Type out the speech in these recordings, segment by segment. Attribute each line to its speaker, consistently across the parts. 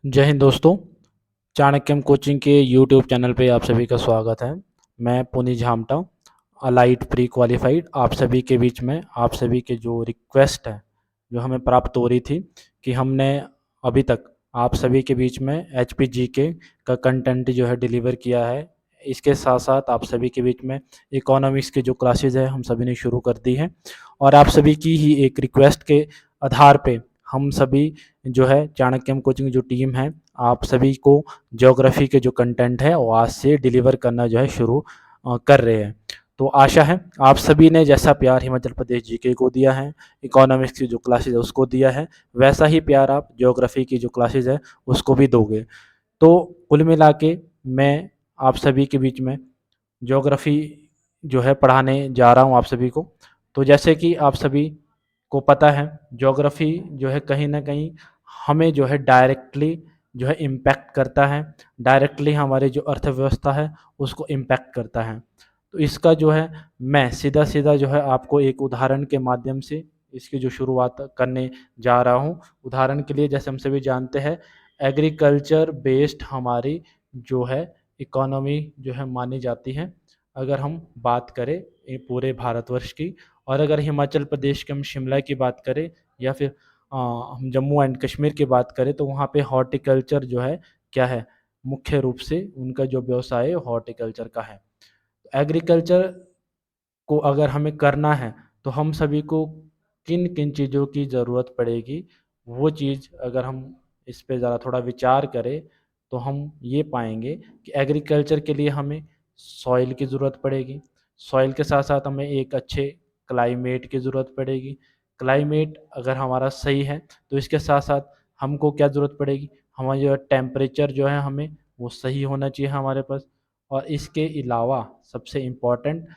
Speaker 1: जय हिंद दोस्तों। चाणक्यम कोचिंग के यूट्यूब चैनल पे आप सभी का स्वागत है। मैं पुनीत झामटा, अलाइट प्री क्वालिफाइड, आप सभी के बीच में आप सभी के जो रिक्वेस्ट है जो हमें प्राप्त हो रही थी कि हमने अभी तक आप सभी के बीच में एच पी जी के का कंटेंट जो है डिलीवर किया है। इसके साथ साथ आप सभी के बीच में इकोनॉमिक्स के जो क्लासेज है हम सभी ने शुरू कर दी है, और आप सभी की ही एक रिक्वेस्ट के आधार पे हम सभी जो है चाणक्यम कोचिंग जो टीम है आप सभी को ज्योग्राफी के जो कंटेंट है वो आज से डिलीवर करना जो है शुरू कर रहे हैं। तो आशा है आप सभी ने जैसा प्यार हिमाचल प्रदेश जीके को दिया है, इकोनॉमिक्स की जो क्लासेज है उसको दिया है, वैसा ही प्यार आप ज्योग्राफी की जो क्लासेज है उसको भी दोगे। तो कुल मिला के मैं आप सभी के बीच में ज्योग्राफी जो है पढ़ाने जा रहा हूँ आप सभी को। तो जैसे कि आप सभी को पता है, ज्योग्राफी जो है कहीं ना कहीं हमें जो है डायरेक्टली जो है इम्पैक्ट करता है, डायरेक्टली हमारी जो अर्थव्यवस्था है उसको इम्पैक्ट करता है। तो इसका जो है मैं सीधा सीधा जो है आपको एक उदाहरण के माध्यम से इसकी जो शुरुआत करने जा रहा हूँ। उदाहरण के लिए जैसे हम सभी जानते हैं, एग्रीकल्चर बेस्ड हमारी जो है इकोनॉमी जो है मानी जाती है। अगर हम बात करें ये पूरे भारतवर्ष की, और अगर हिमाचल प्रदेश के हम शिमला की बात करें या फिर हम जम्मू एंड कश्मीर की बात करें तो वहाँ पे हॉर्टिकल्चर जो है क्या है, मुख्य रूप से उनका जो व्यवसाय है हॉर्टिकल्चर का है। एग्रीकल्चर को अगर हमें करना है तो हम सभी को किन किन चीज़ों की ज़रूरत पड़ेगी, वो चीज़ अगर हम इस पे ज़रा थोड़ा विचार करें तो हम ये पाएंगे कि एग्रीकल्चर के लिए हमें सॉइल की ज़रूरत पड़ेगी। सॉइल के साथ साथ हमें एक अच्छे क्लाइमेट की ज़रूरत पड़ेगी। क्लाइमेट अगर हमारा सही है तो इसके साथ साथ हमको क्या ज़रूरत पड़ेगी, हमारा जो टेम्परेचर जो है हमें वो सही होना चाहिए हमारे पास। और इसके अलावा सबसे इम्पॉर्टेंट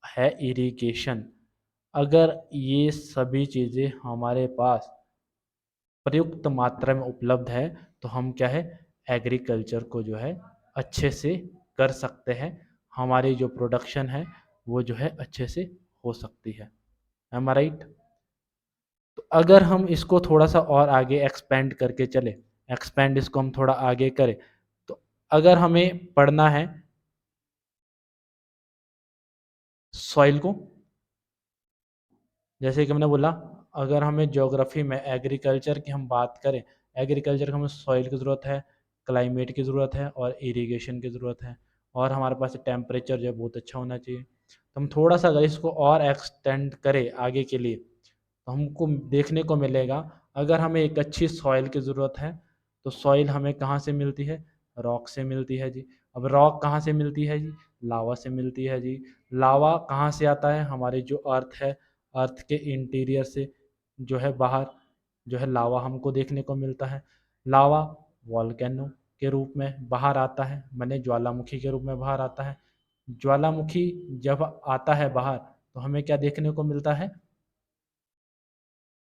Speaker 1: है इरिगेशन। अगर ये सभी चीज़ें हमारे पास प्रयुक्त मात्रा में उपलब्ध है तो हम क्या है एग्रीकल्चर को जो है अच्छे से कर सकते हैं। हमारी जो प्रोडक्शन है वो जो है अच्छे से हो सकती है। एम आई राइट? तो अगर हम इसको थोड़ा सा और आगे एक्सपेंड करके चले, एक्सपेंड इसको हम थोड़ा आगे करें, तो अगर हमें पढ़ना है सॉइल को, जैसे कि मैंने बोला, अगर हमें ज्योग्राफी में एग्रीकल्चर की हम बात करें, एग्रीकल्चर को हमें सॉइल की ज़रूरत है, क्लाइमेट की ज़रूरत है और इरिगेशन की ज़रूरत है, और हमारे पास टेम्परेचर जो है बहुत अच्छा होना चाहिए। तो हम थोड़ा सा अगर इसको और एक्सटेंड करें आगे के लिए तो हमको देखने को मिलेगा, अगर हमें एक अच्छी सॉइल की ज़रूरत है तो सॉइल हमें कहाँ से मिलती है, रॉक से मिलती है जी। अब रॉक कहाँ से मिलती है जी, लावा से मिलती है जी। लावा कहाँ से आता है, हमारी जो अर्थ है, अर्थ के इंटीरियर से जो है बाहर जो है लावा हमको देखने को मिलता है। लावा वॉल्केनो के रूप में बाहर आता है, माने ज्वालामुखी के रूप में बाहर आता है। ज्वालामुखी जब आता है बाहर तो हमें क्या देखने को मिलता है,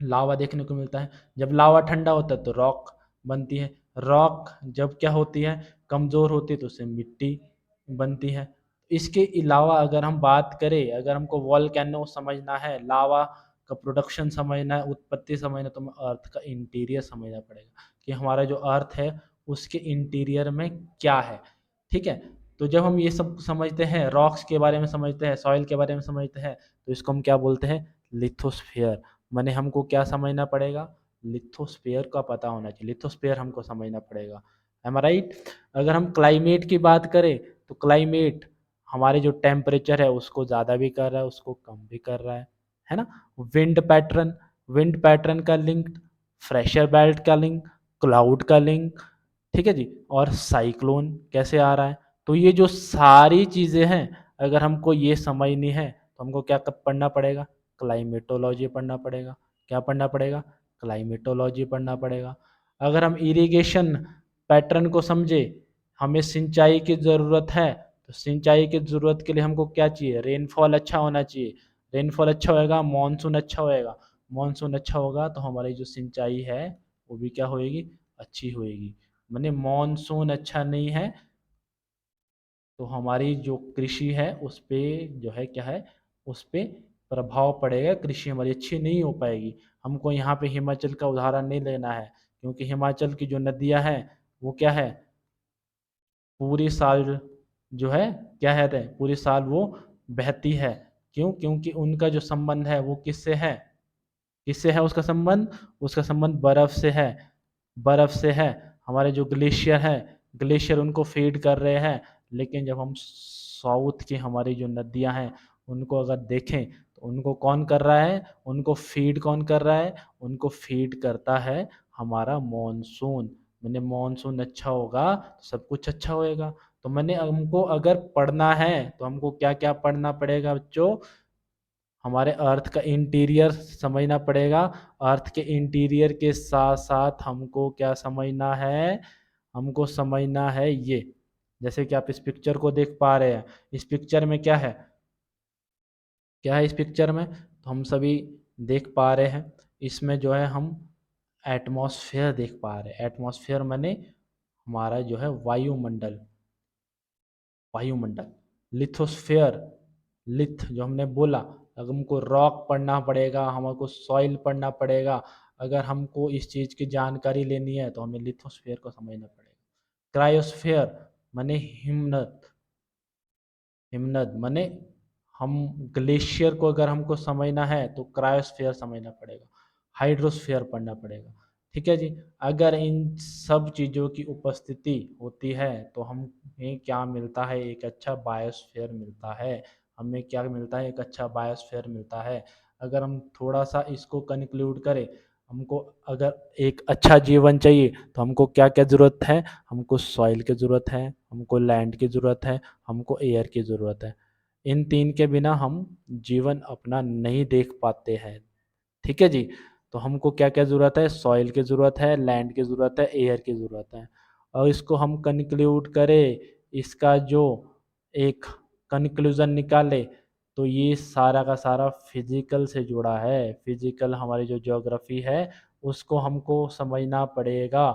Speaker 1: लावा देखने को मिलता है। जब लावा ठंडा होता है तो रॉक बनती है। रॉक जब क्या होती है, कमज़ोर होती है तो उससे मिट्टी बनती है। इसके अलावा अगर हम बात करें, अगर हमको वॉल्केनो समझना है, लावा का प्रोडक्शन समझना है, उत्पत्ति समझना है, तो हमें अर्थ का इंटीरियर समझना पड़ेगा कि हमारा जो अर्थ है उसके इंटीरियर में क्या है। ठीक है? तो जब हम ये सब समझते हैं, रॉक्स के बारे में समझते हैं, सॉइल के बारे में समझते हैं, तो इसको हम क्या बोलते हैं, लिथोस्फीयर। माने हमको क्या समझना पड़ेगा, लिथोस्फीयर का पता होना चाहिए, लिथोस्फीयर हमको समझना पड़ेगा। एम आई राइट? अगर हम क्लाइमेट की बात करें तो क्लाइमेट हमारे जो टेम्परेचर है उसको ज़्यादा भी कर रहा है, उसको कम भी कर रहा है ना। विंड पैटर्न, विंड पैटर्न का लिंक, फ्रेशर बेल्ट का लिंक, क्लाउड का लिंक, ठीक है जी, और साइक्लोन कैसे आ रहा है। तो ये जो सारी चीज़ें हैं, अगर हमको ये समझनी है तो हमको क्या पढ़ना पड़ेगा, क्लाइमेटोलॉजी पढ़ना पड़ेगा। क्या पढ़ना पड़ेगा, क्लाइमेटोलॉजी पढ़ना पड़ेगा। अगर हम इरिगेशन पैटर्न को समझे, हमें सिंचाई की ज़रूरत है, तो सिंचाई की ज़रूरत के लिए हमको क्या चाहिए, रेनफॉल अच्छा होना चाहिए। रेनफॉल अच्छा होएगा, मानसून अच्छा होएगा। मानसून अच्छा होगा तो हमारी जो सिंचाई है वो भी क्या होएगी, अच्छी होएगी। माने मानसून अच्छा नहीं है तो हमारी जो कृषि है उस पे जो है क्या है, उस पे प्रभाव पड़ेगा, कृषि हमारी अच्छी नहीं हो पाएगी। हमको यहाँ पे हिमाचल का उदाहरण नहीं लेना है, क्योंकि हिमाचल की जो नदियाँ हैं वो क्या है, पूरी साल जो है क्या है, पूरी साल वो बहती है। क्यों? क्योंकि उनका जो संबंध है वो किससे है, किससे है उसका संबंध, उसका संबंध बर्फ से है, बर्फ से है। हमारे जो ग्लेशियर है, ग्लेशियर उनको फीड कर रहे हैं। लेकिन जब हम साउथ की हमारी जो नदियां हैं उनको अगर देखें तो उनको कौन कर रहा है, उनको फीड कौन कर रहा है, उनको फीड करता है हमारा मॉनसून। मैंने मॉनसून अच्छा होगा तो सब कुछ अच्छा होएगा। तो मैंने हमको अगर पढ़ना है तो हमको क्या क्या पढ़ना पड़ेगा बच्चों, हमारे अर्थ का इंटीरियर समझना पड़ेगा। अर्थ के इंटीरियर के साथ साथ हमको क्या समझना है, हमको समझना है ये, जैसे कि आप इस पिक्चर को देख पा रहे हैं। इस पिक्चर में क्या है, क्या है इस पिक्चर में, तो हम सभी देख पा रहे हैं इसमें जो है हम एटमॉस्फेयर देख पा रहे हैं। एटमॉस्फेयर माने हमारा जो है वायुमंडल, वायुमंडल। लिथोस्फेयर, लिथ जो हमने बोला, अगर हमको रॉक पढ़ना पड़ेगा, हमको सॉइल पढ़ना पड़ेगा, अगर हमको इस चीज़ की जानकारी लेनी है तो हमें लिथोस्फेयर को समझना पड़ेगा। क्रायोस्फेयर माने हिमनद, हिमनद माने हम ग्लेशियर को अगर हमको समझना है तो क्रायोस्फेयर समझना पड़ेगा, हाइड्रोस्फेयर पढ़ना पड़ेगा। ठीक है जी। अगर इन सब चीज़ों की उपस्थिति होती है तो हमें क्या मिलता है, एक अच्छा बायोस्फेयर मिलता है। हमें क्या मिलता है, एक अच्छा बायोस्फेयर मिलता है। अगर हम थोड़ा सा इसको कंक्लूड करें, हमको अगर एक अच्छा जीवन चाहिए तो हमको क्या क्या ज़रूरत है, हमको सॉइल की ज़रूरत है, हमको लैंड की ज़रूरत है, हमको एयर की ज़रूरत है। इन तीन के बिना हम जीवन अपना नहीं देख पाते हैं। ठीक है जी। तो हमको क्या क्या ज़रूरत है, सॉइल की ज़रूरत है, लैंड की ज़रूरत है, एयर की ज़रूरत है। और इसको हम कंक्लूड करें, इसका जो एक कंक्लूज़न निकाले, तो ये सारा का सारा फिजिकल से जुड़ा है। फिजिकल हमारी जो ज्योग्राफी है उसको हमको समझना पड़ेगा,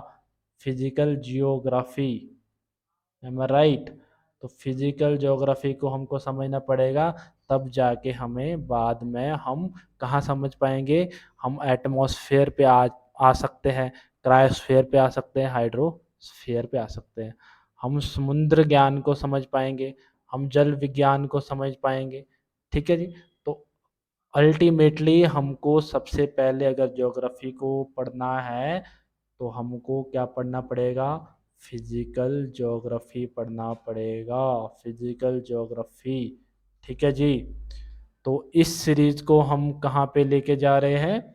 Speaker 1: फिजिकल जियोग्राफी। एम आई राइट? तो फिजिकल ज्योग्राफी को हमको समझना पड़ेगा, तब जाके हमें बाद में हम कहाँ समझ पाएंगे, हम एटमॉस्फेयर पे आ सकते हैं, क्रायोस्फेयर पे आ सकते हैं, हाइड्रोस्फेयर पे आ सकते हैं। हम समुद्र ज्ञान को समझ पाएंगे, हम जल विज्ञान को समझ पाएंगे। ठीक है जी। तो अल्टीमेटली हमको सबसे पहले अगर ज्योग्राफी को पढ़ना है तो हमको क्या पढ़ना पड़ेगा, फिजिकल ज्योग्राफी पढ़ना पड़ेगा, फिजिकल ज्योग्राफी। ठीक है जी। तो इस सीरीज को हम कहाँ पे लेके जा रहे हैं,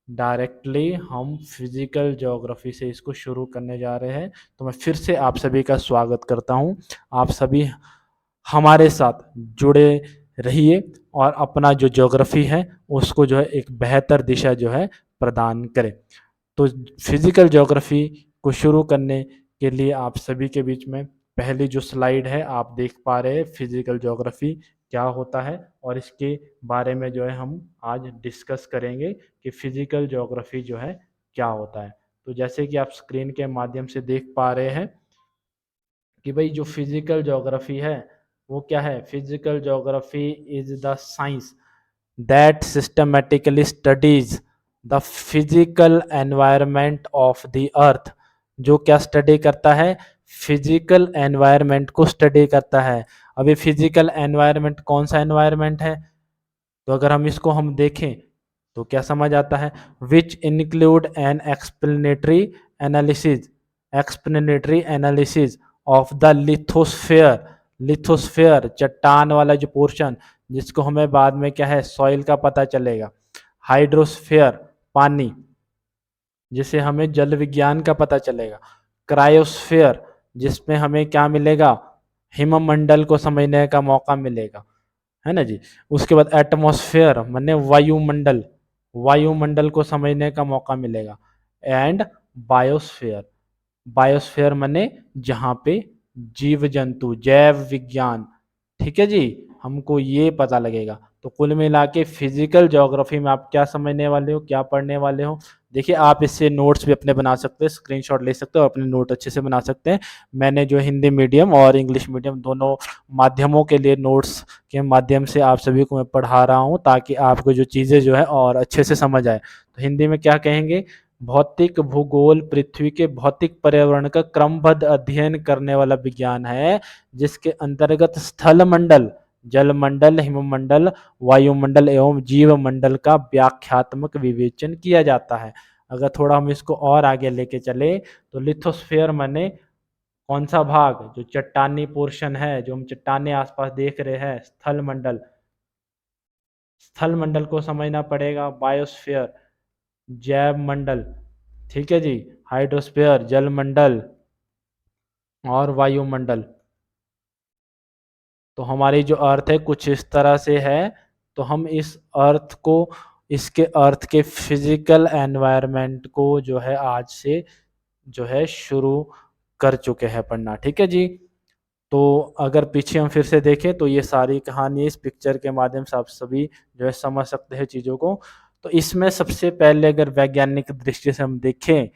Speaker 1: डायरेक्टली हम फिजिकल ज्योग्राफी से इसको शुरू करने जा रहे हैं। तो मैं फिर से आप सभी का स्वागत करता हूँ। आप सभी हमारे साथ जुड़े रहिए और अपना जो ज्योग्राफी है उसको जो है एक बेहतर दिशा जो है प्रदान करें। तो फिजिकल ज्योग्राफी को शुरू करने के लिए आप सभी के बीच में पहली जो स्लाइड है आप देख पा रहे हैं, फिजिकल ज्योग्राफी क्या होता है, और इसके बारे में जो है हम आज डिस्कस करेंगे कि फिजिकल ज्योग्राफी जो है क्या होता है। तो जैसे कि आप स्क्रीन के माध्यम से देख पा रहे हैं कि भाई जो फिजिकल ज्योग्राफी है वो क्या है, physical geography is the science that systematically studies the physical environment of the earth। जो क्या स्टडी करता है, फिजिकल एनवायरनमेंट को स्टडी करता है। अभी फिजिकल एनवायरनमेंट कौन सा एनवायरनमेंट है, तो अगर हम इसको हम देखें तो क्या समझ आता है, which include an explanatory analysis, explanatory analysis of the lithosphere. Lithosphere चट्टान वाला जो पोर्शन जिसको हमें बाद में क्या है सॉइल का पता चलेगा। हाइड्रोस्फेयर पानी, जिसे हमें जल विज्ञान का पता चलेगा। क्रायोस्फेयर जिसमें हमें क्या मिलेगा, हिममंडल को समझने का मौका मिलेगा, है ना जी। उसके बाद एटमॉस्फेयर माने वायुमंडल, वायुमंडल को समझने का मौका मिलेगा। एंड बायोस्फेयर, बायोस्फेयर माने जहाँ पे जीव जंतु, जैव विज्ञान। ठीक है जी, हमको ये पता लगेगा। तो कुल मिला के फिजिकल ज्योग्राफी में आप क्या समझने वाले हो, क्या पढ़ने वाले हो। देखिए आप इससे नोट्स भी अपने बना सकते हैं, स्क्रीनशॉट ले सकते हो और अपने नोट अच्छे से बना सकते हैं। मैंने जो हिंदी मीडियम और इंग्लिश मीडियम दोनों माध्यमों के लिए नोट्स के माध्यम से आप सभी को मैं पढ़ा रहा हूँ ताकि आपको जो चीज़ें जो है और अच्छे से समझ आए। तो हिंदी में क्या कहेंगे, भौतिक भूगोल पृथ्वी के भौतिक पर्यावरण का क्रमबद्ध अध्ययन करने वाला विज्ञान है, जिसके अंतर्गत स्थल मंडल, जल मंडल, हिममंडल, वायुमंडल एवं जीव मंडल का व्याख्यात्मक विवेचन किया जाता है। अगर थोड़ा हम इसको और आगे लेके चले तो लिथोस्फीयर माने कौन सा भाग, जो चट्टानी पोर्शन है, जो हम चट्टाने आसपास देख रहे हैं, स्थल मंडल, स्थल मंडल को समझना पड़ेगा। बायोस्फीयर जैव मंडल, ठीक है जी, हाइड्रोस्फीयर जल मंडल और वायुमंडल। तो हमारी जो अर्थ है कुछ इस तरह से है। तो हम इस अर्थ को, इसके अर्थ के फिजिकल एनवायरनमेंट को जो है आज से जो है शुरू कर चुके हैं पढ़ना, ठीक है जी। तो अगर पीछे हम फिर से देखें तो ये सारी कहानी इस पिक्चर के माध्यम से आप सभी जो है समझ सकते हैं चीज़ों को। तो इसमें सबसे पहले अगर वैज्ञानिक दृष्टि से हम देखें,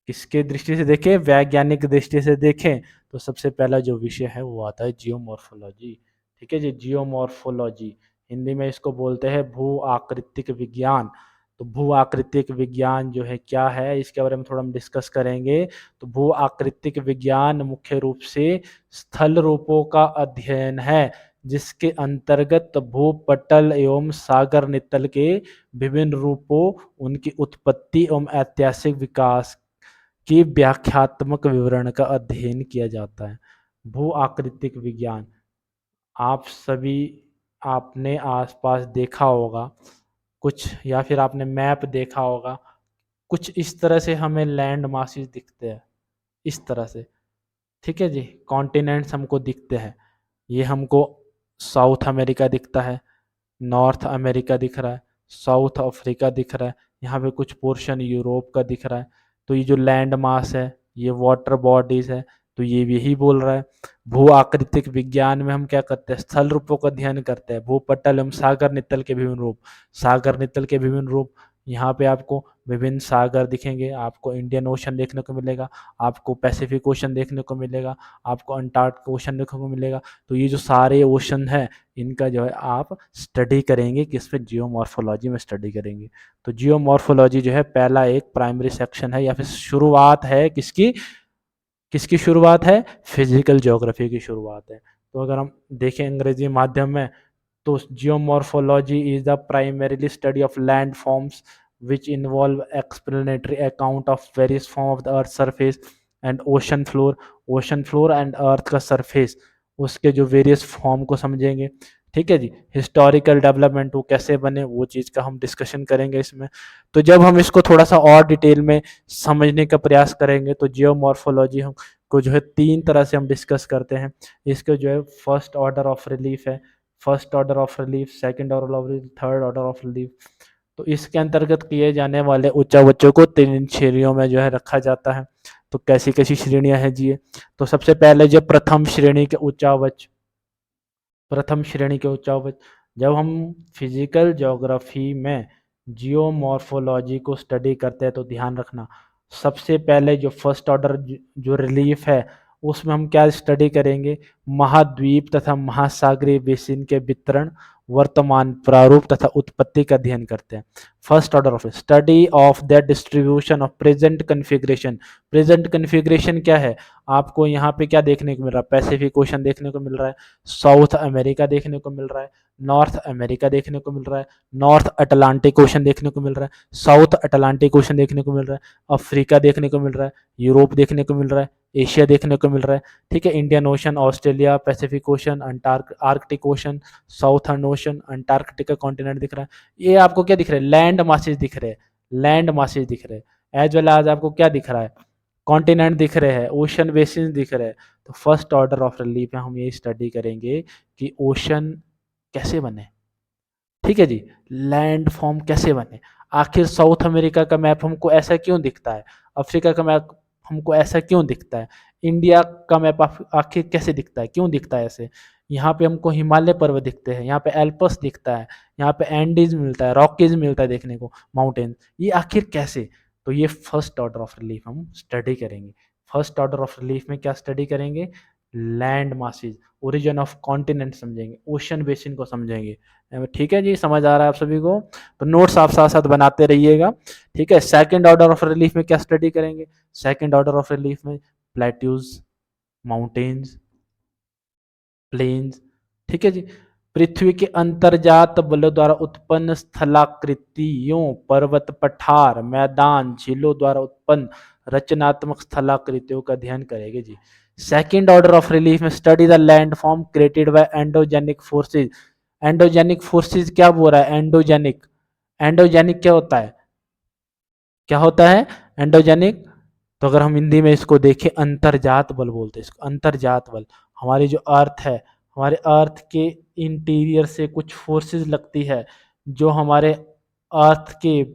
Speaker 1: किसके दृष्टि से देखें, वैज्ञानिक दृष्टि से देखें, तो सबसे पहला जो विषय है वो आता है जियोमॉर्फोलॉजी, ठीक है जी। जियोमॉर्फोलॉजी हिंदी में इसको बोलते हैं भू आकृतिक विज्ञान। तो भू आकृतिक विज्ञान जो है क्या है, इसके बारे में थोड़ा हम डिस्कस करेंगे। तो भू आकृतिक विज्ञान मुख्य रूप से स्थल रूपों का अध्ययन है, जिसके अंतर्गत भूपटल एवं सागर नितल के विभिन्न रूपों, उनकी उत्पत्ति एवं ऐतिहासिक विकास की व्याख्यात्मक विवरण का अध्ययन किया जाता है। भू आकृतिक विज्ञान, आप सभी, आपने आसपास देखा होगा कुछ, या फिर आपने मैप देखा होगा, कुछ इस तरह से हमें लैंड मासेस दिखते हैं, इस तरह से, ठीक है जी। कॉन्टिनेंट्स हमको दिखते हैं, ये हमको साउथ अमेरिका दिखता है, नॉर्थ अमेरिका दिख रहा है, साउथ अफ्रीका दिख रहा है, यहाँ पे कुछ पोर्शन यूरोप का दिख रहा है। तो ये जो लैंड मास है, ये वाटर बॉडीज है, तो ये भी यही बोल रहा है। भू आकृतिक विज्ञान में हम क्या करते हैं, स्थल रूपों का अध्ययन करते हैं, भूपटल एवं सागर नितल के विभिन्न रूप, सागर नितल के विभिन्न रूप, यहाँ पे आपको विभिन्न सागर दिखेंगे, आपको इंडियन ओशन देखने को मिलेगा, आपको पैसिफिक ओशन देखने को मिलेगा, आपको अंटार्कटिक ओशन देखने को मिलेगा। तो ये जो सारे ओशन है, इनका जो है आप स्टडी करेंगे, किसमें, जियोमॉर्फोलॉजी में स्टडी करेंगे। तो जियोमॉर्फोलॉजी जो है पहला एक प्राइमरी सेक्शन है, या फिर शुरुआत है किसकी, किसकी शुरुआत है, फिजिकल ज्योग्राफी की शुरुआत है। तो अगर हम देखें अंग्रेजी माध्यम में, तो geomorphology is the primarily study of landforms which involve explanatory account of various form of the earth surface and ocean floor and earth का surface, उसके जो वेरियस फॉर्म को समझेंगे, ठीक है जी। हिस्टोरिकल डेवलपमेंट वो कैसे बने, वो चीज़ का हम डिस्कशन करेंगे इसमें। तो जब हम इसको थोड़ा सा और डिटेल में समझने का प्रयास करेंगे, तो जियोमॉर्फोलॉजी हम को जो है तीन तरह से हम डिस्कस करते हैं। इसके जो है फर्स्ट ऑर्डर ऑफ रिलीफ है, first order of relief, second order of relief, third order of relief. तो इसके अंतर्गत किए जाने वाले उच्चावचों को तीन श्रेणियों में जो है रखा जाता है। तो कैसी कैसी श्रेणियां हैं जी? तो सबसे पहले जो प्रथम श्रेणी के उच्चावच, प्रथम श्रेणी के उच्चावच, जब हम फिजिकल ज्योग्राफी में जियोमॉर्फोलॉजी को स्टडी करते हैं तो ध्यान रखना, सबसे पहले जो फर्स्ट ऑर्डर जो रिलीफ है, उसमें हम क्या स्टडी करेंगे, महाद्वीप तथा महासागरीय बेसिन के वितरण, वर्तमान प्रारूप तथा उत्पत्ति का अध्ययन करते हैं। First order of study of the distribution of present configuration. Present configuration क्या है, आपको यहाँ पे क्या देखने को मिल रहा है, पैसिफिक ओशन देखने को मिल रहा है, साउथ अमेरिका देखने को मिल रहा है, नॉर्थ अमेरिका देखने को मिल रहा है, नॉर्थ अटलांटिक ओशन देखने को मिल रहा है, साउथ अटलांटिक ओशन देखने को मिल रहा है, अफ्रीका देखने को मिल रहा है, यूरोप देखने को मिल रहा है, एशिया देखने को मिल रहा है, ठीक है। Indian ocean, Australia, Pacific ocean, Arctic ocean, southern ocean, Antarctica continent दिख रहा है। ये आपको क्या दिख रहा है, लैंड मासेज दिख रहे हैं, लैंड मासेज दिख रहे हैं, एज वेल एज आपको क्या दिख रहा है, कॉन्टिनेंट दिख रहे हैं, ओशन बेसिन दिख रहे हैं। तो फर्स्ट ऑर्डर ऑफ रिलीफ में हम ये स्टडी करेंगे कि ओशन कैसे बने, ठीक है जी, लैंड फॉर्म कैसे बने, आखिर साउथ अमेरिका का मैप हमको ऐसा क्यों दिखता है, अफ्रीका का मैप हमको ऐसा क्यों दिखता है, इंडिया का मैप आखिर कैसे दिखता है, क्यों दिखता है ऐसे, यहाँ पे हमको हिमालय पर्वत दिखते हैं, यहाँ पे एल्पस दिखता है, यहाँ पे एंडीज मिलता है, रॉकीज मिलता है देखने को, माउंटेन, ये आखिर कैसे। तो ये फर्स्ट ऑर्डर ऑफ रिलीफ हम स्टडी करेंगे। फर्स्ट ऑर्डर ऑफ रिलीफ में क्या स्टडी करेंगे, land masses, origin of continent समझेंगे, ओशन बेसिन को समझेंगे। ठीक है जी, समझ आ रहा है आप सभी को? तो नोट्स आप साथ साथ बनाते रहिएगा। ठीक है, सेकंड ऑर्डर ऑफ रिलीफ में क्या स्टडी करेंगे? सेकंड ऑर्डर ऑफ रिलीफ में प्लेट्यूज, माउंटेन्स, प्लेन्स। ठीक है जी। पृथ्वी के अंतर्जात बलों द्वारा उत्पन्न स्थलाकृतियों, पर्वत पठार, मैदान, झीलों द्वारा उत्पन्न रचनात्मक स्थलाकृतियों का अध्ययन करेंगे जी। सेकंड ऑर्डर ऑफ रिलीफ में study the landform created by endogenic forces. Endogenic forces क्या बोल रहा है? एंडोजेनिक। एंडोजेनिक क्या होता है? क्या होता है एंडोजेनिक? तो अगर हम हिंदी में इसको देखें, अंतर्जात बल बोलते हैं इसको, अंतर्जात बल। हमारी जो अर्थ है, हमारे अर्थ के इंटीरियर से कुछ फोर्सेस लगती है जो हमारे अर्थ के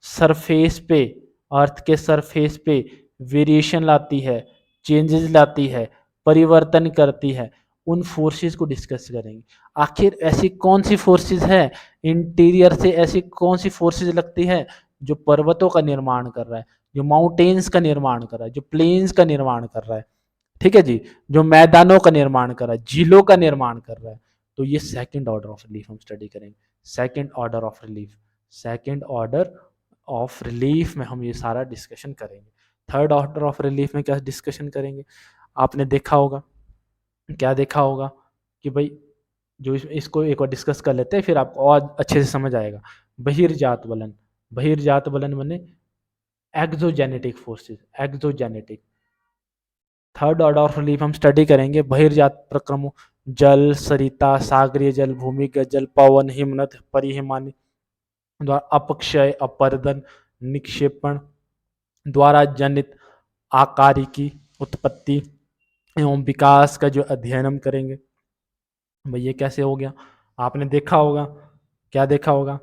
Speaker 1: सरफेस पे, अर्थ के सरफेस पे वेरिएशन लाती है, चेंजेस लाती है, परिवर्तन करती है। उन फोर्सेस को डिस्कस करेंगे। आखिर ऐसी कौन सी फोर्सेस है इंटीरियर से, ऐसी कौन सी फोर्सेस लगती है जो पर्वतों का निर्माण कर रहा है, जो माउंटेन्स का निर्माण कर रहा है, जो प्लेन्स का निर्माण कर रहा है। ठीक है जी, जो मैदानों का निर्माण कर रहा है, झीलों का निर्माण कर रहा है। तो ये सेकंड ऑर्डर ऑफ रिलीफ हम स्टडी करेंगे। Second order of relief, second order of relief में हम ये सारा डिस्कशन करेंगे। थर्ड ऑर्डर ऑफ रिलीफ में क्या डिस्कशन करेंगे? आपने देखा होगा, क्या देखा होगा कि भाई जो इसको एक बार डिस्कस कर लेते हैं, फिर आपको और अच्छे से समझ आएगा। बहिर्जात बलन, बहिर्जात बलन माने exogenetic forces, exogenetic. Third order of relief हम स्टडी करेंगे बहिर्जात प्रक्रमों, जल, सरिता, सागरीय जल, भूमिगत जल, पवन, हिमनद, परिहिमानी द्वारा अपक्षय, अपरदन, निक्षेपण द्वारा जनित आकारिकी उत्पत्ति एवं विकास का जो अध्ययन हम करेंगे। भाई ये कैसे हो गया? आपने देखा होगा, क्या देखा होगा?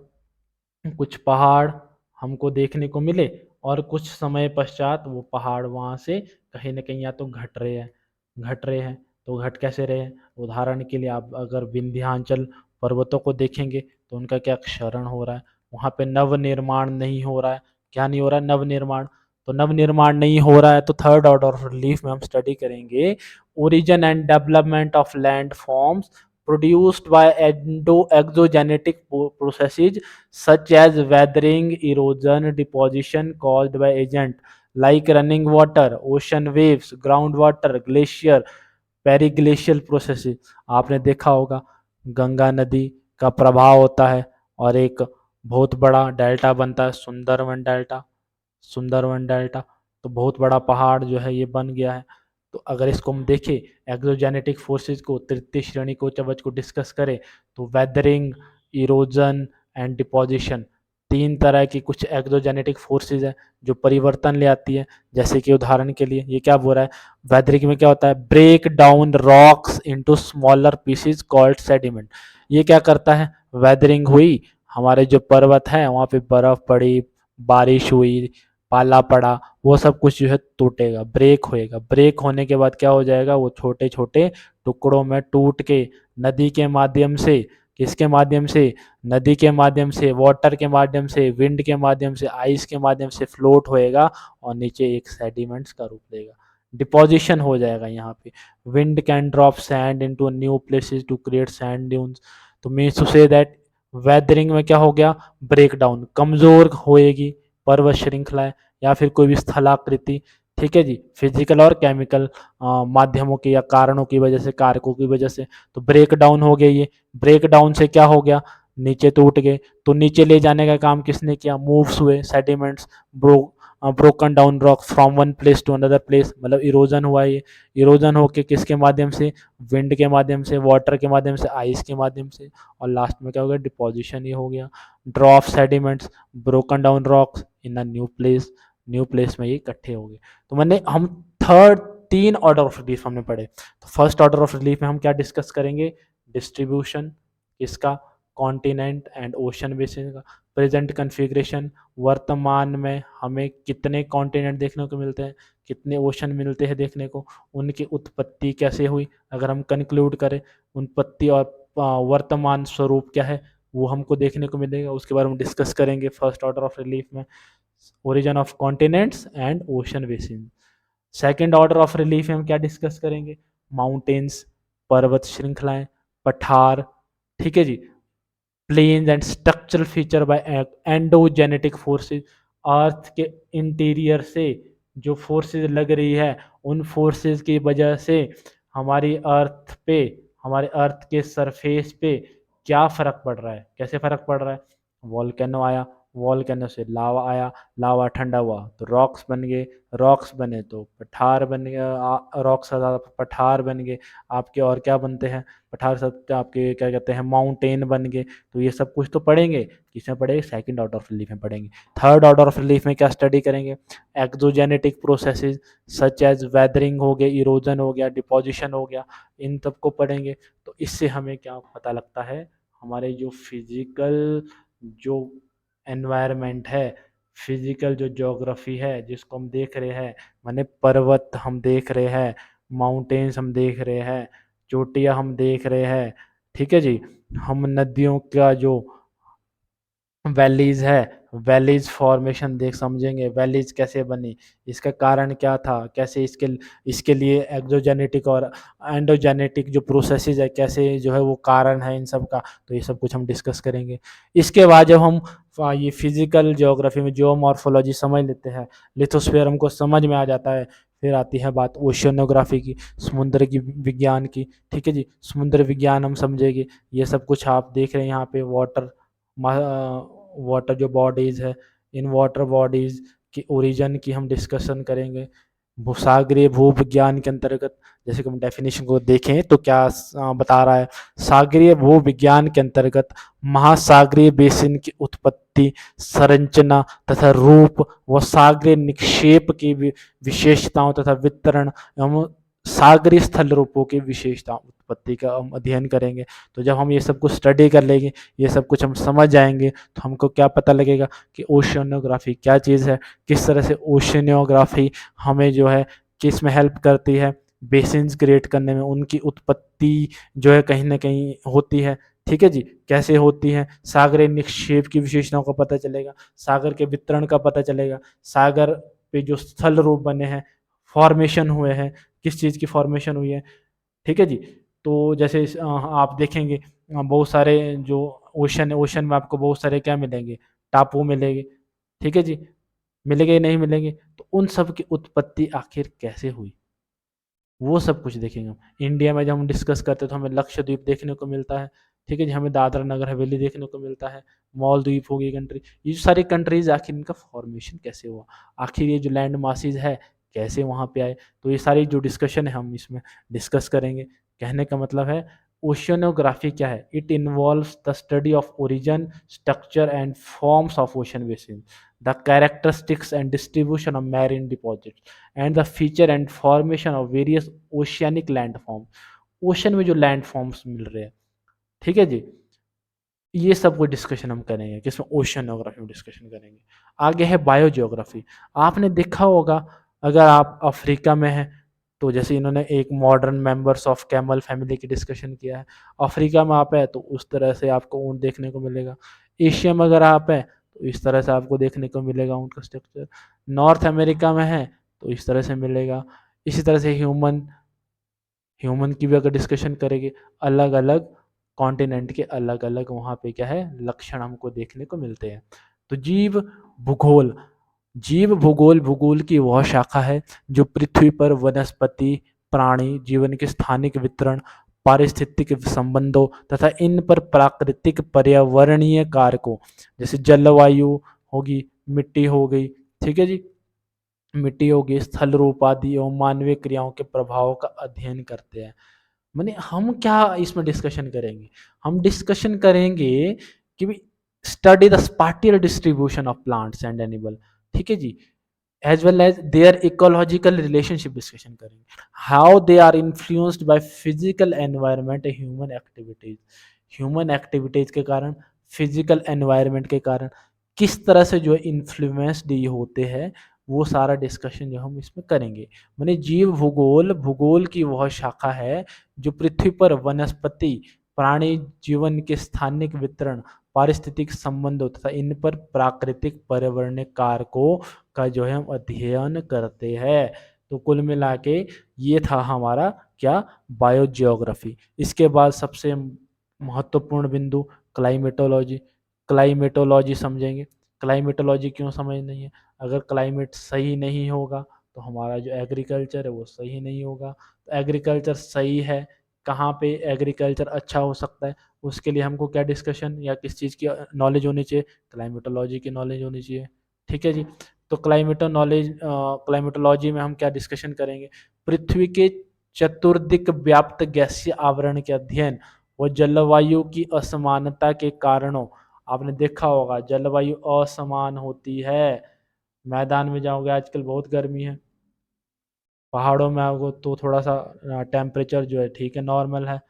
Speaker 1: कुछ पहाड़ हमको देखने को मिले और कुछ समय पश्चात वो पहाड़ वहाँ से कहीं न कहीं या तो घट रहे हैं, घट रहे हैं। तो घट कैसे रहे हैं? उदाहरण के लिए आप अगर विंध्याचल पर्वतों को देखेंगे तो उनका क्या क्षरण हो रहा है, वहाँ पे नवनिर्माण नहीं हो रहा है। क्या नहीं हो रहा है? नवनिर्माण। तो नवनिर्माण नहीं हो रहा है तो थर्ड ऑर्डर ऑफ रिलीफ में हम स्टडी करेंगे origin and development of land forms produced by exogenetic processes such as weathering, erosion, deposition caused by agent like running water, ocean waves, groundwater, glacier, periglacial processes. आपने देखा होगा गंगा नदी का प्रभाव होता है और एक बहुत बड़ा डेल्टा बनता है, सुंदरवन डेल्टा, सुंदरवन डेल्टा। तो बहुत बड़ा पहाड़ जो है ये बन गया है। तो अगर इसको हम देखें एक्सोजेनेटिक फोर्सेस को, तृतीय श्रेणी को कवच को डिस्कस करें तो वेदरिंग, इरोजन एंड डिपोजिशन, तीन तरह की कुछ एक्सोजेनेटिक फोर्सेस है जो परिवर्तन ले आती है। जैसे कि उदाहरण के लिए ये क्या बोल रहा है? वेदरिंग में क्या होता है? Break down rocks into smaller pieces called sediment. ये क्या करता है? वेदरिंग हुई, हमारे जो पर्वत है वहाँ पे बर्फ पड़ी, बारिश हुई, पाला पड़ा, वो सब कुछ जो है टूटेगा, ब्रेक होएगा। ब्रेक होने के बाद क्या हो जाएगा? वो छोटे छोटे टुकड़ों में टूट के नदी के माध्यम से, किसके माध्यम से? नदी के माध्यम से, वाटर के माध्यम से, विंड के माध्यम से, आइस के माध्यम से फ्लोट होएगा और नीचे एक सेडिमेंट्स का रूप लेगा, डिपोजिशन हो जाएगा यहाँ पे। Wind can drop sand into new places to create sand dunes. तो means to say that weathering में क्या हो गया? ब्रेक डाउन, कमजोर होएगी पर्वत श्रृंखलाएं या फिर कोई भी स्थलाकृति। ठीक है जी, फिजिकल और केमिकल माध्यमों के या कारणों की वजह से, कारकों की वजह से। तो ब्रेक डाउन हो गया, ये ब्रेक डाउन से क्या हो गया? नीचे टूट गए। तो नीचे ले जाने का काम किसने किया? मूव्स हुए sediments, broken down rock from one place to another place, मतलब इरोजन हुआ। ये इरोजन होके किसके माध्यम से? विंड के माध्यम से, वाटर के माध्यम से, आइस के माध्यम से, और लास्ट में क्या हो गया? डिपोजिशन ये हो गया। Drop sediments, broken down rocks in a new place, new place में ये इकट्ठे हो गए। तो मैंने हम थर्ड तीन ऑर्डर ऑफ रिलीफ हमने पढ़े। तो फर्स्ट ऑर्डर ऑफ रिलीफ में हम क्या डिस्कस करेंगे? डिस्ट्रीब्यूशन इसका, कॉन्टिनेंट एंड ओशन बेसिन का, प्रेजेंट कन्फिग्रेशन, वर्तमान में हमें कितने कॉन्टिनेंट देखने को मिलते हैं, कितने ओशन मिलते हैं देखने को, उनकी उत्पत्ति कैसे हुई। अगर हम कंक्लूड करें उत्पत्ति और वर्तमान स्वरूप क्या है वो हमको देखने को मिलेगा, उसके बारे में डिस्कस करेंगे फर्स्ट ऑर्डर ऑफ रिलीफ में। Origin of continents and ocean basin. Second order of relief में हम क्या डिस्कस करेंगे? माउंटेन्स पर्वत श्रृंखलाएं, पठार, ठीक है जी, plains and structural feature by endogenetic forces, earth के इंटीरियर से जो फोर्सेस लग रही है उन फोर्सेस की वजह से हमारी अर्थ पे, हमारे अर्थ के सरफेस पे क्या फ़र्क पड़ रहा है, कैसे फ़र्क पड़ रहा है। वॉल्केनो आया, वॉल्केनो से लावा आया, लावा ठंडा हुआ तो रॉक्स बन गए, रॉक्स बने तो पठार बन गया, रॉक्स से ज़्यादा पठार बन गए आपके, और क्या बनते हैं पठार से आपके, क्या कहते हैं, माउंटेन बन गए। तो ये सब कुछ तो पढ़ेंगे, किसमें पढ़ेंगे, सेकंड ऑर्डर ऑफ रिलीफ में पढ़ेंगे। थर्ड ऑर्डर ऑफ रिलीफ में क्या स्टडी करेंगे, exogenetic processes such as weathering हो गया, इरोजन हो गया, डिपोजिशन हो गया, इन सब को पढ़ेंगे। तो इससे हमें क्या पता लगता है, हमारे जो फिजिकल जो एनवायरनमेंट है, फिजिकल जो ज्योग्राफी है जिसको हम देख रहे हैं, माने पर्वत हम देख रहे हैं, माउंटेन्स हम देख रहे हैं, चोटियाँ हम देख रहे हैं, ठीक है जी, हम नदियों का जो वैलीज़ है, वैलीज़ फॉर्मेशन देख समझेंगे, वैलीज़ कैसे बनी, इसका कारण क्या था, कैसे इसके इसके लिए एक्सोजेनेटिक और एंडोजेनेटिक जो प्रोसेसेस है कैसे जो है वो कारण है इन सब का, तो ये सब कुछ हम डिस्कस करेंगे। इसके बाद जब हम ये फिजिकल ज्योग्राफी में जियोमॉर्फोलॉजी समझ लेते हैं, लिथोस्फीयर हमको समझ में आ जाता है, फिर आती है बात ओशियनोग्राफी की, समुद्र की विज्ञान की, ठीक है जी, समुद्र विज्ञान हम समझेंगे। ये सब कुछ आप देख रहे हैं यहाँ पे, वाटर जो बॉडीज़ है, इन वाटर बॉडीज़ की ओरिजिन की हम डिस्कशन करेंगे। भूसागरीय भूविज्ञान के अंतर्गत जैसे कि हम डेफिनेशन को देखें तो क्या बता रहा है, सागरीय भूविज्ञान के अंतर्गत महासागरीय बेसिन की उत्पत्ति, संरचना तथा रूप व सागरीय निक्षेप की विशेषताओं तथा वितरण एवं सागरीय स्थल रूपों की विशेषता उत्पत्ति का हम अध्ययन करेंगे। तो जब हम ये सब कुछ स्टडी कर लेंगे, ये सब कुछ हम समझ जाएंगे, तो हमको क्या पता लगेगा कि ओशियनोग्राफी क्या चीज़ है, किस तरह से ओशियनोग्राफी हमें जो है किस में हेल्प करती है, बेसिन्स क्रिएट करने में, उनकी उत्पत्ति जो है कहीं ना कहीं होती है, ठीक है जी, कैसे होती है, सागरीय निक्षेप की विशेषताओं का पता चलेगा, सागर के वितरण का पता चलेगा, सागर पे जो स्थल रूप बने हैं, फॉर्मेशन हुए हैं, किस चीज़ की फॉर्मेशन हुई है, ठीक है जी। तो जैसे आप देखेंगे बहुत सारे जो ओशन है, ओशन में आपको बहुत सारे क्या मिलेंगे, टापू मिलेंगे, ठीक है जी, मिलेंगे या नहीं मिलेंगे, तो उन सब की उत्पत्ति आखिर कैसे हुई, वो सब कुछ देखेंगे हम। इंडिया में जब हम डिस्कस करते हैं तो हमें लक्षद्वीप देखने को मिलता है, ठीक है जी, हमें दादरा नगर हवेली देखने को मिलता है, मालदीव हो गई कंट्री, ये सारी कंट्रीज आखिर इनका फॉर्मेशन कैसे हुआ, आखिर ये जो लैंड मासेज है कैसे वहाँ पे आए, तो ये सारी जो डिस्कशन है हम इसमें डिस्कस करेंगे। कहने का मतलब है ओशियनोग्राफी क्या है, it involves the study of origin, structure and forms of ocean basin, the characteristics and distribution of marine deposits and the feature and formation of various oceanic landform, ocean में जो landforms मिल रहे हैं, ठीक है जी, ये सब को डिस्कशन हम करेंगे, किसमें ओशियनोग्राफी में डिस्कशन करेंगे। आगे है बायोजियोग्राफी। आपने देखा होगा अगर आप अफ्रीका में हैं तो जैसे इन्होंने एक modern members of camel family की डिस्कशन किया है, अफ्रीका में आप है तो उस तरह से आपको ऊँट देखने को मिलेगा, एशिया में अगर आप हैं तो इस तरह से आपको देखने को मिलेगा ऊँट का स्ट्रक्चर, नॉर्थ अमेरिका में है तो इस तरह से मिलेगा। इसी तरह से ह्यूमन ह्यूमन की भी अगर डिस्कशन करेंगे, अलग अलग कॉन्टिनेंट के अलग अलग वहाँ पे क्या है लक्षण हमको देखने को मिलते हैं। तो भूगोल जीव भूगोल भूगोल की वह शाखा है जो पृथ्वी पर वनस्पति, प्राणी जीवन के स्थानिक वितरण, पारिस्थितिक संबंधों तथा इन पर प्राकृतिक पर्यावरणीय कारकों जैसे जलवायु होगी, मिट्टी हो गई, ठीक है जी, मिट्टी होगी, स्थल रूप आदि एवं मानवीय क्रियाओं के प्रभाव का अध्ययन करते हैं। माने हम क्या इसमें डिस्कशन करेंगे, हम डिस्कशन करेंगे कि study the spatial distribution of plants and animal, ठीक है जी, as well as their ecological relationship discussion करेंगे, how they are influenced by physical environment, human activities के कारण, फिजिकल एनवायरनमेंट के कारण किस तरह से जो इन्फ्लुएंस्ड ये होते हैं, वो सारा डिस्कशन जो हम इसमें करेंगे। माने जीव भूगोल भूगोल की वह शाखा है जो पृथ्वी पर वनस्पति, प्राणी जीवन के स्थानिक वितरण, पारिस्थितिक संबंधों तथा इन पर प्राकृतिक पर्यावरणीय कारकों का जो है हम अध्ययन करते हैं। तो कुल मिला के ये था हमारा क्या, बायोजियोग्राफी। इसके बाद सबसे महत्वपूर्ण बिंदु क्लाइमेटोलॉजी। क्लाइमेटोलॉजी समझेंगे। क्लाइमेटोलॉजी क्यों समझनी है? अगर क्लाइमेट सही नहीं होगा तो हमारा जो एग्रीकल्चर है वो सही नहीं होगा। तो एग्रीकल्चर सही है, कहाँ पे एग्रीकल्चर अच्छा हो सकता है, उसके लिए हमको क्या डिस्कशन या किस चीज़ की नॉलेज होनी चाहिए? क्लाइमेटोलॉजी की नॉलेज होनी चाहिए। ठीक है जी। तो क्लाइमेटोलॉजी में हम क्या डिस्कशन करेंगे? पृथ्वी के चतुर्दिक व्याप्त गैसीय आवरण के अध्ययन व जलवायु की असमानता के कारणों। आपने देखा होगा जलवायु असमान होती है। मैदान में जाओगे आजकल बहुत गर्मी है, पहाड़ों में आओगे तो थोड़ा सा टेम्परेचर जो है ठीक है, नॉर्मल है।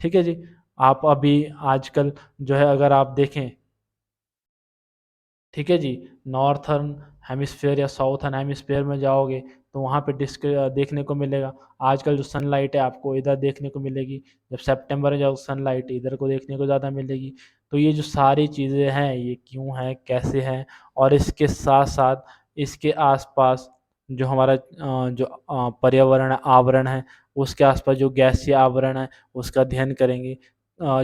Speaker 1: ठीक है जी। आप अभी आजकल जो है अगर आप देखें, ठीक है जी, नॉर्थर्न हेमिस्फेयर या साउथर्न हेमिस्फेयर में जाओगे तो वहाँ पे देखने को मिलेगा। आजकल जो सनलाइट है आपको इधर देखने को मिलेगी, जब सितंबर में जाओ सनलाइट इधर को देखने को ज़्यादा मिलेगी। तो ये जो सारी चीज़ें हैं ये क्यों हैं, कैसे हैं, और इसके साथ साथ इसके आसपास जो हमारा जो पर्यावरण आवरण है उसके आसपास जो गैसीय आवरण है उसका अध्ययन करेंगे।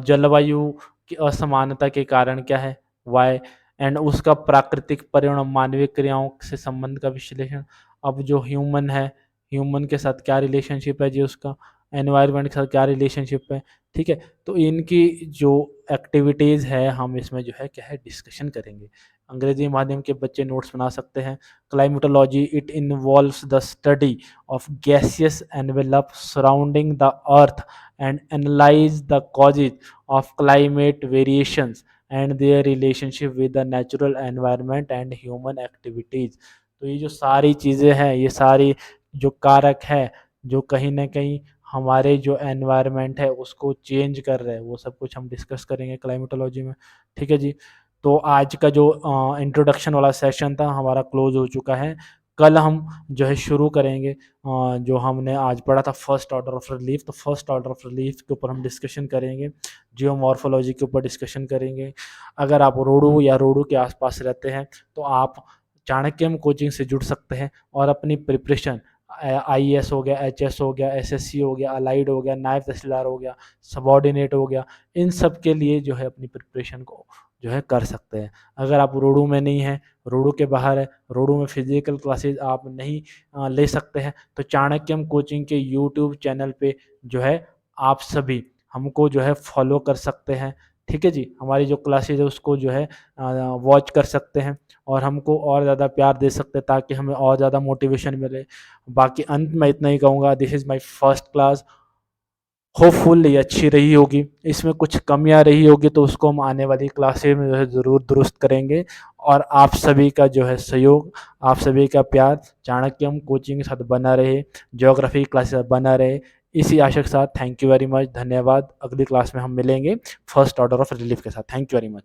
Speaker 1: जलवायु की असमानता के कारण क्या है, वाई, एंड उसका प्राकृतिक परिणाम मानवीय क्रियाओं से संबंध का विश्लेषण। अब जो ह्यूमन है, ह्यूमन के साथ क्या रिलेशनशिप है जी उसका, एनवायरनमेंट के साथ क्या रिलेशनशिप है। ठीक है। तो इनकी जो एक्टिविटीज़ है हम इसमें जो है क्या है डिस्कशन करेंगे। अंग्रेजी माध्यम के बच्चे नोट्स बना सकते हैं। Climatology it involves the study of gaseous envelope surrounding the earth and analyse the causes of climate variations and their relationship with the natural environment and human activities. तो ये जो सारी चीज़ें हैं, ये सारी जो कारक है जो कहीं ना कहीं हमारे जो एनवायरनमेंट है उसको चेंज कर रहे हैं, वो सब कुछ हम डिस्कस करेंगे क्लाइमेटोलॉजी में। ठीक है जी। तो आज का जो इंट्रोडक्शन वाला सेशन था हमारा क्लोज हो चुका है। कल हम जो है शुरू करेंगे जो हमने आज पढ़ा था फर्स्ट ऑर्डर ऑफ रिलीफ। तो फर्स्ट ऑर्डर ऑफ रिलीफ के ऊपर हम डिस्कशन करेंगे, जियोमॉर्फोलॉजी के ऊपर डिस्कशन करेंगे। अगर आप रोडू या रोडू के आसपास रहते हैं तो आप चाणक्यम कोचिंग से जुड़ सकते हैं और अपनी प्रिपरेशन आईएएस हो गया, एचएस हो गया, एसएससी हो गया, अलाइड हो गया, नायब तहसीलदार हो गया, सबॉर्डिनेट हो गया, इन सब के लिए जो है अपनी प्रिपरेशन को जो है कर सकते हैं। अगर आप रोडू में नहीं हैं, रोडू के बाहर है, रोडू में फिजिकल क्लासेस आप नहीं ले सकते हैं, तो चाणक्यम कोचिंग के यूट्यूब चैनल पे जो है आप सभी हमको जो है फॉलो कर सकते हैं। ठीक है जी। हमारी जो क्लासेज है उसको जो है वॉच कर सकते हैं और हमको और ज़्यादा प्यार दे सकते हैं ताकि हमें और ज़्यादा मोटिवेशन मिले। बाकी अंत में इतना ही कहूँगा, this is my first class. Hopeful ये अच्छी रही होगी, इसमें कुछ कमियां रही होगी तो उसको हम आने वाली क्लासेस में जो है ज़रूर दुरुस्त करेंगे। और आप सभी का जो है सहयोग, आप सभी का प्यार चाणक्यम कोचिंग के साथ बना रहे, ज्योग्राफी क्लासेस बना रहे, इसी आशा के साथ थैंक यू वेरी मच, धन्यवाद। अगली क्लास में हम मिलेंगे फर्स्ट ऑर्डर ऑफ रिलीफ के साथ। Thank you very much.